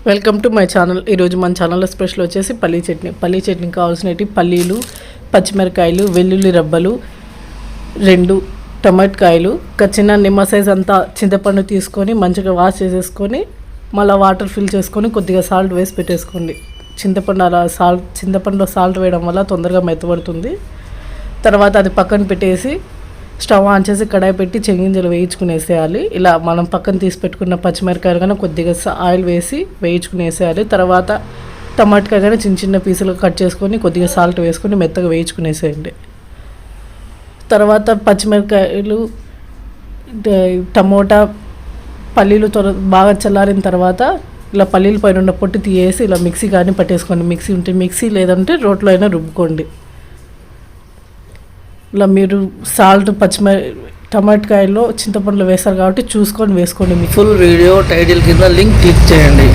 Welcome to my channel. ఈరోజు మన ఛానల్లో స్పెషల్ వచ్చేసి పల్లీ చట్నీ కావాల్సినవి పల్లీలు, పచ్చిమిరకాయలు, వెల్లుల్లి రబ్బలు, 2 టమాటకాయలు, ఒక చిన్న నిమ్మ సైజ్ అంతా చింతపండు తీసుకొని మంచిగా వాష్ చేసేసుకొని మళ్ళీ వాటర్ ఫిల్ చేసుకొని కొద్దిగా సాల్ట్ వేసి పెట్టేసుకోండి. చింతపండులో సాల్ట్ వేయడం వల్ల తొందరగా మెత్తబడుతుంది. తర్వాత అది పక్కన పెట్టేసి స్టవ్ ఆన్ చేసి కడాయి పెట్టి చెనిగింజలు వేయించుకునేసేయాలి. ఇలా మనం పక్కన తీసి పెట్టుకున్న పచ్చిమిరకాయలు కానీ కొద్దిగా ఆయిల్ వేసి వేయించుకునేసేయాలి. తర్వాత టమాటకాయ కానీ చిన్న చిన్న పీసులు కట్ చేసుకొని కొద్దిగా సాల్ట్ వేసుకొని మెత్తగా వేయించుకునేసేయండి. తర్వాత పచ్చిమిరకాయలు, టమోటా, పల్లీలు బాగా చల్లారిన తర్వాత ఇలా పల్లీల పైన ఉన్న పొట్టు తీయేసి ఇలా మిక్సీ కానీ పట్టేసుకోండి. మిక్సీ ఉంటే మిక్సీ, లేదంటే రోట్లో అయినా రుబ్బుకోండి. ఇలా మీరు సాల్ట్ టమాటకాయలో చింతపండులో వేస్తారు కాబట్టి చూసుకొని వేసుకోండి. ఫుల్ వీడియో టైటిల్ కింద లింక్ క్లిక్ చేయండి.